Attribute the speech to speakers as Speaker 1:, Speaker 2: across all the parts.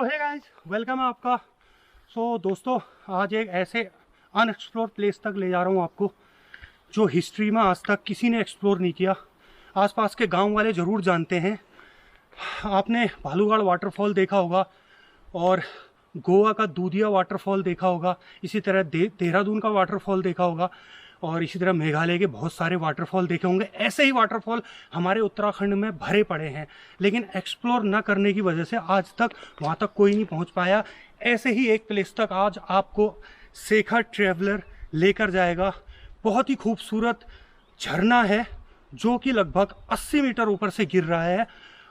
Speaker 1: तो hey guys, welcome है आपका। दोस्तों, आज एक ऐसे अनएक्सप्लोर प्लेस तक ले जा रहा हूँ आपको जो हिस्ट्री में आज तक किसी ने एक्सप्लोर नहीं किया। आसपास के गांव वाले ज़रूर जानते हैं। आपने भालूगढ़ वाटरफॉल देखा होगा और गोवा का दूधिया वाटरफॉल देखा होगा, इसी तरह देहरादून का वाटरफॉल देखा होगा और इसी तरह मेघालय के बहुत सारे वाटरफॉल देखे होंगे। ऐसे ही वाटरफॉल हमारे उत्तराखंड में भरे पड़े हैं, लेकिन एक्सप्लोर न करने की वजह से आज तक वहाँ तक कोई नहीं पहुँच पाया। ऐसे ही एक प्लेस तक आज आपको शेखर ट्रैवलर लेकर जाएगा। बहुत ही खूबसूरत झरना है जो कि लगभग 80 मीटर ऊपर से गिर रहा है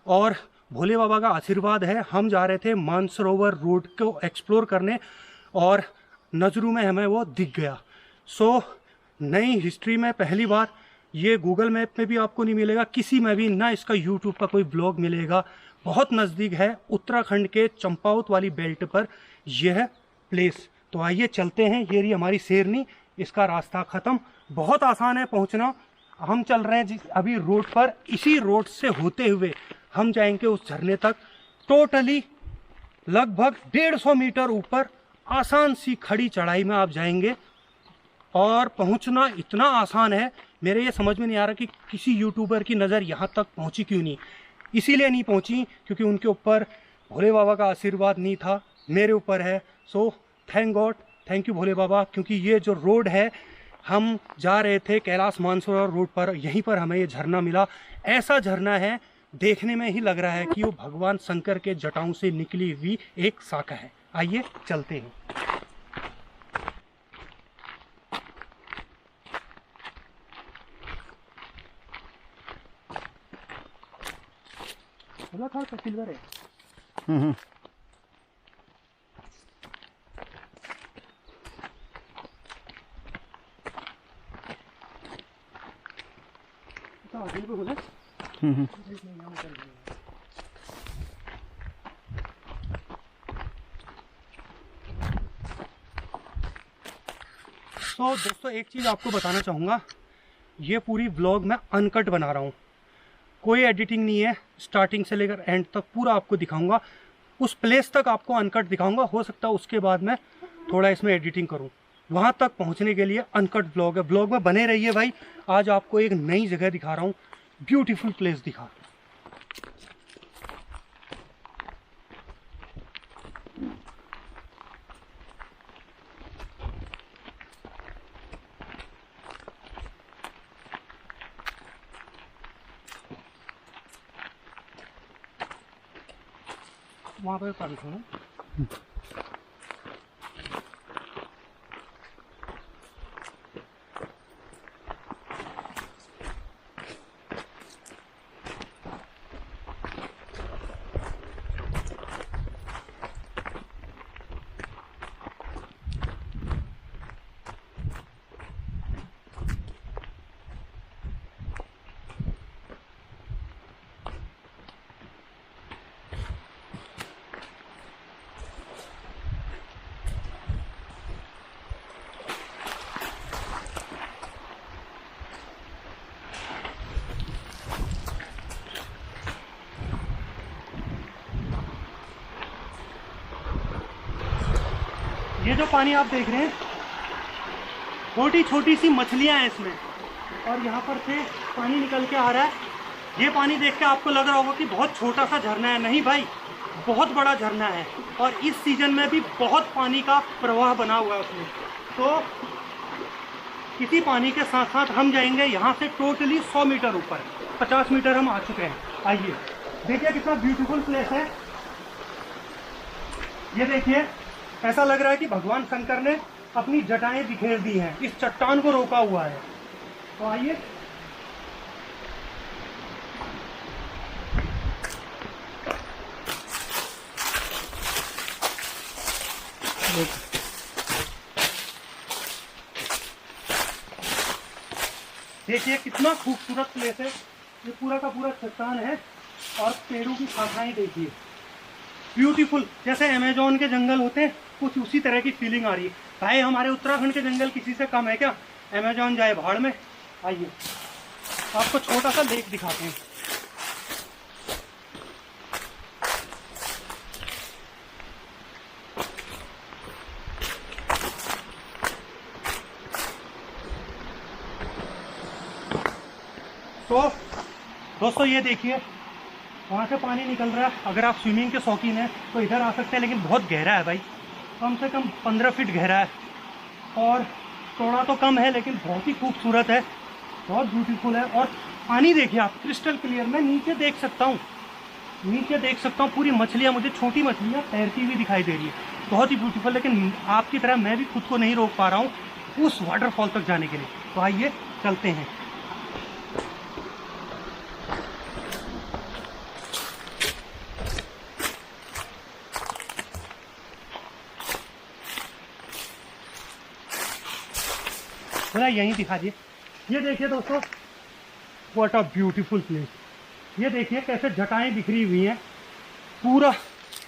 Speaker 1: और भोले बाबा का आशीर्वाद है। हम जा रहे थे मानसरोवर रोड को एक्सप्लोर करने और नज़रों में हमें वो दिख गया। नई हिस्ट्री में पहली बार ये गूगल मैप में भी आपको नहीं मिलेगा, किसी में भी ना इसका यूट्यूब का कोई ब्लॉग मिलेगा। बहुत नज़दीक है, उत्तराखंड के चंपावत वाली बेल्ट पर यह प्लेस। तो आइए चलते हैं। ये रही हमारी शेरनी, इसका रास्ता ख़त्म। बहुत आसान है पहुंचना। हम चल रहे हैं अभी रोड पर, इसी रोड से होते हुए हम जाएंगे उस झरने तक। टोटली लगभग 150 मीटर ऊपर आसान सी खड़ी चढ़ाई में आप जाएंगे और पहुंचना इतना आसान है, मेरे ये समझ में नहीं आ रहा कि किसी यूट्यूबर की नज़र यहाँ तक पहुंची क्यों नहीं। इसीलिए नहीं पहुंची क्योंकि उनके ऊपर भोले बाबा का आशीर्वाद नहीं था, मेरे ऊपर है। थैंक गॉड, थैंक यू भोले बाबा। क्योंकि ये जो रोड है, हम जा रहे थे कैलाश मानसरोवर रोड पर, यहीं पर हमें ये झरना मिला। ऐसा झरना है, देखने में ही लग रहा है कि वो भगवान शंकर के जटाओं से निकली हुई एक शाखा है। आइए चलते हैं। सिल्वर है। दोस्तों, एक चीज़ आपको बताना चाहूँगा, ये पूरी व्लॉग मैं अनकट बना रहा हूँ, कोई एडिटिंग नहीं है। स्टार्टिंग से लेकर एंड तक पूरा आपको दिखाऊंगा। उस प्लेस तक आपको अनकट दिखाऊंगा, हो सकता है उसके बाद मैं थोड़ा इसमें एडिटिंग करूं। वहां तक पहुंचने के लिए अनकट व्लॉग है, व्लॉग में बने रहिए भाई। आज आपको एक नई जगह दिखा रहा हूं, ब्यूटीफुल प्लेस दिखा। वहाँ पर पानी सुनो। ये जो पानी आप देख रहे हैं, छोटी छोटी सी मछलियां हैं इसमें और यहाँ पर से पानी निकल के आ रहा है। ये पानी देख के आपको लग रहा होगा कि बहुत छोटा सा झरना है, नहीं भाई, बहुत बड़ा झरना है और इस सीजन में भी बहुत पानी का प्रवाह बना हुआ है उसमें। तो इसी पानी के साथ साथ हम जाएंगे यहाँ से टोटली 100 मीटर ऊपर। 50 मीटर हम आ चुके हैं। आइए देखिए कितना ब्यूटीफुल प्लेस है। ये देखिए, ऐसा लग रहा है कि भगवान शंकर ने अपनी जटाएं बिखेर दी हैं, इस चट्टान को रोका हुआ है। तो आइए देखिए कितना खूबसूरत प्लेस है। ये पूरा का पूरा चट्टान है और पेड़ों की शाखाएं देखिए, ब्यूटीफुल, जैसे अमेजोन के जंगल होते हैं कुछ उसी तरह की फीलिंग आ रही है। भाई हमारे उत्तराखंड के जंगल किसी से कम है क्या? अमेजोन जाए भाड़ में। आइए आपको छोटा सा लेक दिखाते हैं। तो दोस्तों ये देखिए, वहाँ से पानी निकल रहा है। अगर आप स्विमिंग के शौकीन हैं तो इधर आ सकते हैं, लेकिन बहुत गहरा है भाई, कम से कम 15 फीट गहरा है। और थोड़ा तो कम है लेकिन बहुत ही खूबसूरत है, बहुत ब्यूटीफुल है। और पानी देखिए आप, क्रिस्टल क्लियर। मैं नीचे देख सकता हूँ, नीचे देख सकता हूँ पूरी मछलियाँ, मुझे छोटी मछलियाँ तैरती हुई दिखाई दे रही है, बहुत ही ब्यूटीफुल। लेकिन आपकी तरह मैं भी खुद को नहीं रोक पा रहा हूँ उस वाटरफॉल तक जाने के लिए। तो आइए चलते हैं। थोड़ा यहीं दिखा दिए। ये देखिए दोस्तों, व्हाट अ ब्यूटीफुल प्लेस। ये देखिए कैसे जटाएं बिखरी हुई हैं, पूरा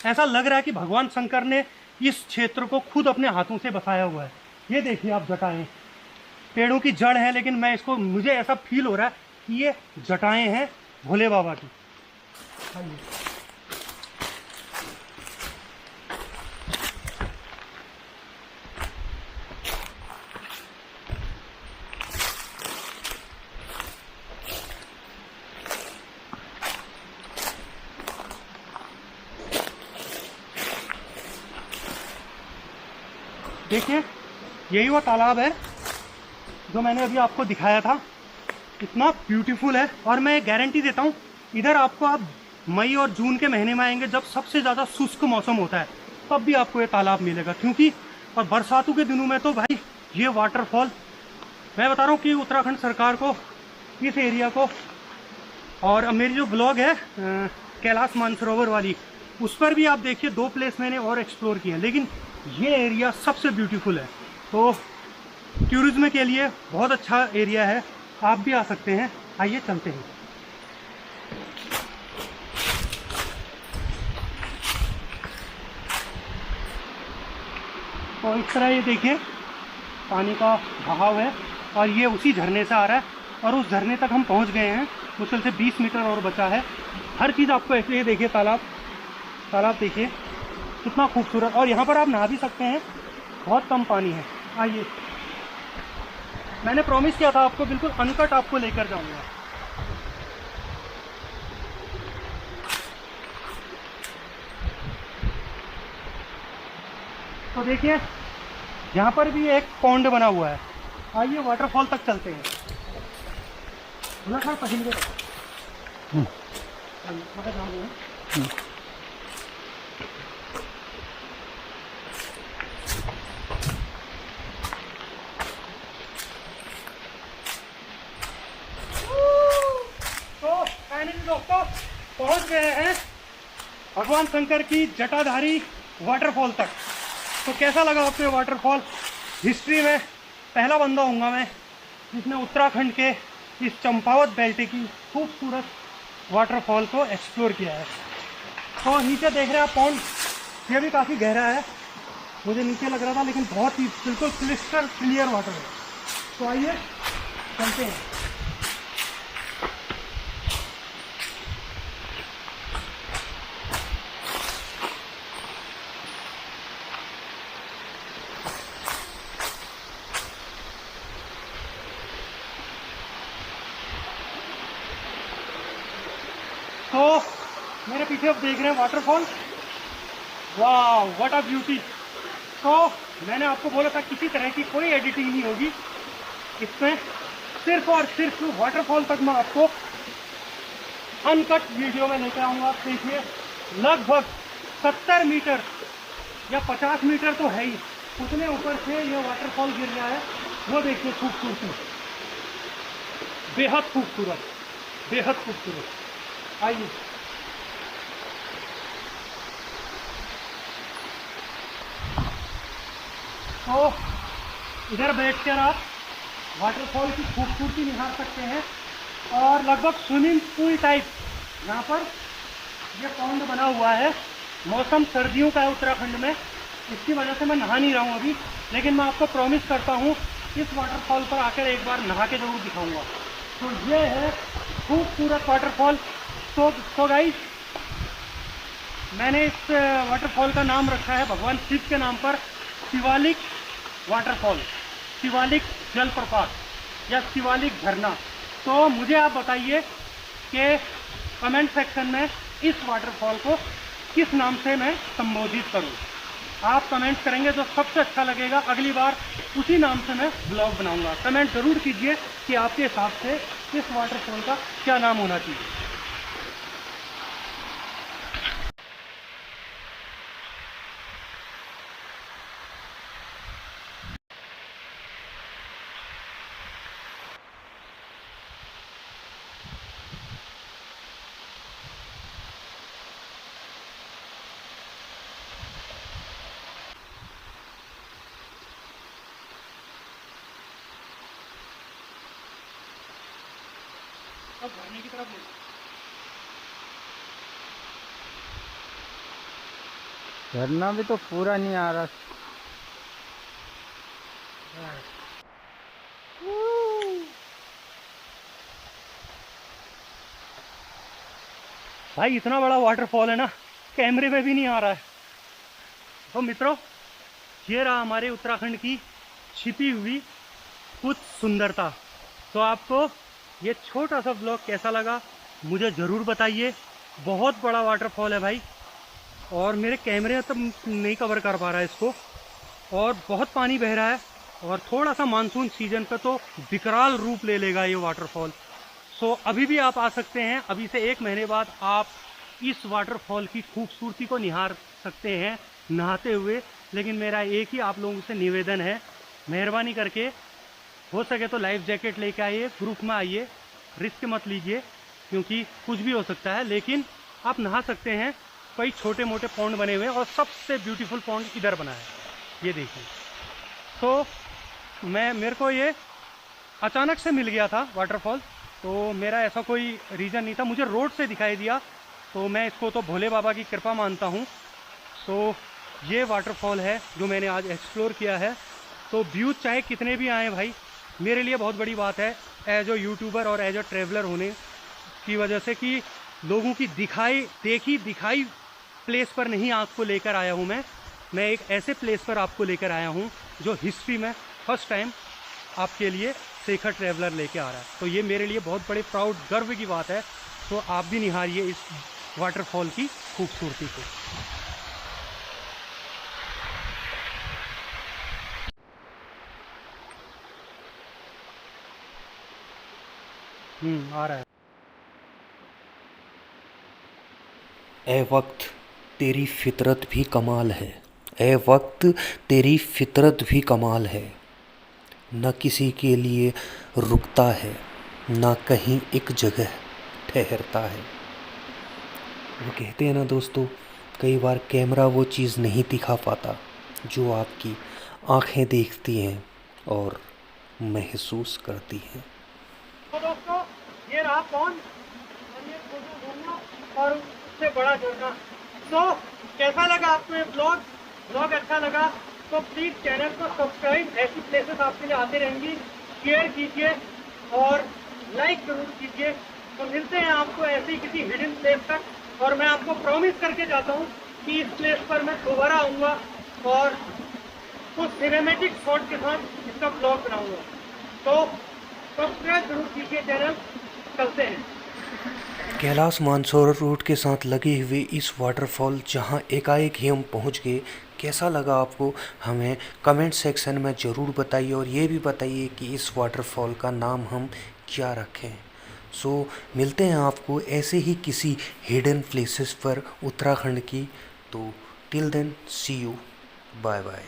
Speaker 1: ऐसा लग रहा है कि भगवान शंकर ने इस क्षेत्र को खुद अपने हाथों से बसाया हुआ है। ये देखिए आप जटाएं, पेड़ों की जड़ है, लेकिन मैं इसको, मुझे ऐसा फील हो रहा है कि ये जटाएं हैं भोले बाबा की। देखिए यही वो तालाब है जो मैंने अभी आपको दिखाया था, इतना ब्यूटीफुल है। और मैं गारंटी देता हूँ, इधर आपको, आप मई और जून के महीने में आएंगे जब सबसे ज़्यादा शुष्क मौसम होता है, तब भी आपको ये तालाब मिलेगा। क्योंकि और बरसातों के दिनों में तो भाई ये वाटरफॉल, मैं बता रहा हूँ कि उत्तराखंड सरकार को, इस एरिया को, और मेरी जो ब्लॉग है कैलाश मानसरोवर वाली, उस पर भी आप देखिए 2 प्लेस मैंने और एक्सप्लोर किए हैं, लेकिन ये एरिया सबसे ब्यूटीफुल है। तो टूरिज्म के लिए बहुत अच्छा एरिया है, आप भी आ सकते हैं। आइए चलते हैं। तो इस तरह ये देखिए पानी का बहाव है, और ये उसी झरने से आ रहा है, और उस झरने तक हम पहुंच गए हैं। मुश्किल से 20 मीटर और बचा है। हर चीज़ आपको ऐसे, ये देखिए तालाब, तालाब देखिए कितना खूबसूरत। और यहाँ पर आप नहा भी सकते हैं, बहुत कम पानी है। आइए, मैंने प्रॉमिस किया था आपको, बिल्कुल अनकट आपको लेकर जाऊंगा। तो देखिए यहाँ पर भी एक पॉन्ड बना हुआ है। आइए वाटरफॉल तक चलते हैं। बोला सर पसीने तो फाइनली दोस्तों पहुंच गए हैं भगवान शंकर की जटाधारी वाटरफॉल तक। तो कैसा लगा आपको ये वाटरफॉल? हिस्ट्री में पहला बंदा होऊंगा मैं जिसने उत्तराखंड के इस चंपावत बेल्ट की खूबसूरत वाटरफॉल को एक्सप्लोर किया है। तो नीचे देख रहे हैं आप पॉन्ड, ये भी काफ़ी गहरा है, मुझे नीचे लग रहा था, लेकिन बहुत ही बिल्कुल क्रिस्टल क्लियर वाटर है। तो आइए चलते हैं। तो मेरे पीछे आप देख रहे हैं वाटरफॉल, वाह व्हाट अ ब्यूटी। तो मैंने आपको बोला था किसी तरह की कोई एडिटिंग नहीं होगी इसमें, सिर्फ और सिर्फ वाटरफॉल तक मैं आपको अनकट वीडियो में लेकर आऊँगा। आप देखिए लगभग 70 मीटर या 50 मीटर तो है ही, उतने ऊपर से ये वाटरफॉल गिर रहा है। वो देखिए खूबसूरती, बेहद खूबसूरत, बेहद खूबसूरत। आइए तो इधर बैठकर आप वाटरफॉल की खूबसूरती निहार सकते हैं। और लगभग स्विमिंग पूल टाइप यहाँ पर ये पॉन्ड बना हुआ है। मौसम सर्दियों का है उत्तराखंड में, इसकी वजह से मैं नहा नहीं रहा हूँ अभी, लेकिन मैं आपको प्रॉमिस करता हूँ इस वाटरफॉल पर आकर एक बार नहा के ज़रूर दिखाऊंगा। तो ये है खूबसूरत वाटरफॉल। तो गाइस, मैंने इस वाटरफॉल का नाम रखा है भगवान शिव के नाम पर, शिवालिक वाटरफॉल, शिवालिक जलप्रपात या शिवालिक झरना। तो मुझे आप बताइए कि कमेंट सेक्शन में इस वाटरफॉल को किस नाम से मैं संबोधित करूं। आप कमेंट करेंगे तो सबसे अच्छा लगेगा, अगली बार उसी नाम से मैं ब्लॉग बनाऊंगा। कमेंट ज़रूर कीजिए कि आपके हिसाब से इस वाटरफॉल का क्या नाम होना चाहिए। अब झरने की तरफ ले
Speaker 2: झरना भी तो पूरा नहीं आ रहा।
Speaker 1: भाई इतना बड़ा वाटरफॉल है ना, कैमरे में भी नहीं आ रहा है। तो मित्रों, ये रहा हमारे उत्तराखंड की छिपी हुई कुछ सुंदरता। तो आपको ये छोटा सा ब्लॉग कैसा लगा मुझे ज़रूर बताइए। बहुत बड़ा वाटरफॉल है भाई, और मेरे कैमरे तब नहीं कवर कर पा रहा है इसको, और बहुत पानी बह रहा है, और थोड़ा सा मानसून सीजन पे तो विकराल रूप ले लेगा ये वाटरफॉल। सो अभी भी आप आ सकते हैं, अभी से 1 महीने बाद आप इस वाटरफॉल की खूबसूरती को निहार सकते हैं नहाते हुए। लेकिन मेरा एक ही आप लोगों से निवेदन है, मेहरबानी करके हो सके तो लाइफ जैकेट लेके आइए, ग्रुप में आइए, रिस्क मत लीजिए क्योंकि कुछ भी हो सकता है। लेकिन आप नहा सकते हैं, कई छोटे मोटे पॉन्ड बने हुए हैं, और सबसे ब्यूटीफुल पॉन्ड इधर बना है, ये देखिए। तो मेरे को ये अचानक से मिल गया था वाटरफॉल, तो मेरा ऐसा कोई रीज़न नहीं था, मुझे रोड से दिखाई दिया, तो मैं इसको तो भोले बाबा की कृपा मानता हूँ। तो ये वाटरफॉल है जो मैंने आज एक्सप्लोर किया है। तो व्यूज़ चाहे कितने भी आए भाई, मेरे लिए बहुत बड़ी बात है एज अ यूट्यूबर और एज अ ट्रैवलर होने की वजह से, कि लोगों की दिखाई प्लेस पर नहीं आपको लेकर आया हूँ मैं एक ऐसे प्लेस पर आपको लेकर आया हूँ जो हिस्ट्री में फर्स्ट टाइम आपके लिए शेखर ट्रैवलर लेके आ रहा है। तो ये मेरे लिए बहुत बड़े प्राउड गर्व की बात है। तो आप भी निहारिए इस वाटरफॉल की खूबसूरती को। आ रहा है।
Speaker 3: ए वक्त तेरी फितरत भी कमाल है, ए वक्त तेरी फितरत भी कमाल है, न किसी के लिए रुकता है, न कहीं एक जगह ठहरता है। वो कहते हैं ना दोस्तों, कई बार कैमरा वो चीज़ नहीं दिखा पाता जो आपकी आंखें देखती हैं और महसूस करती हैं।
Speaker 1: तो दोस्तों, ये रहा पॉन्ड, और ये फोटो घूमना और उससे बड़ा झरना। तो कैसा लगा आपको ये ब्लॉग अच्छा लगा तो प्लीज़ चैनल को सब्सक्राइब, ऐसी प्लेसेस आपके लिए आती रहेंगी, शेयर कीजिए और लाइक जरूर कीजिए। तो मिलते हैं आपको ऐसी किसी हिडन प्लेस तक, और मैं आपको प्रॉमिस करके जाता हूँ कि इस प्लेस पर मैं दोबारा आऊँगा और कुछ सिनेमेटिक शॉट के साथ इसका ब्लॉग बनाऊँगा। तो सब्सक्राइब जरूर कीजिए चैनल। चलते हैं।
Speaker 3: कैलाश मानसरोवर रूट के साथ लगे हुए इस वाटरफॉल जहां एकाएक ही हम पहुंच गए, कैसा लगा आपको हमें कमेंट सेक्शन में ज़रूर बताइए, और ये भी बताइए कि इस वाटरफॉल का नाम हम क्या रखें। सो मिलते हैं आपको ऐसे ही किसी हिडन प्लेसेस पर उत्तराखंड की। तो till then see you, bye bye.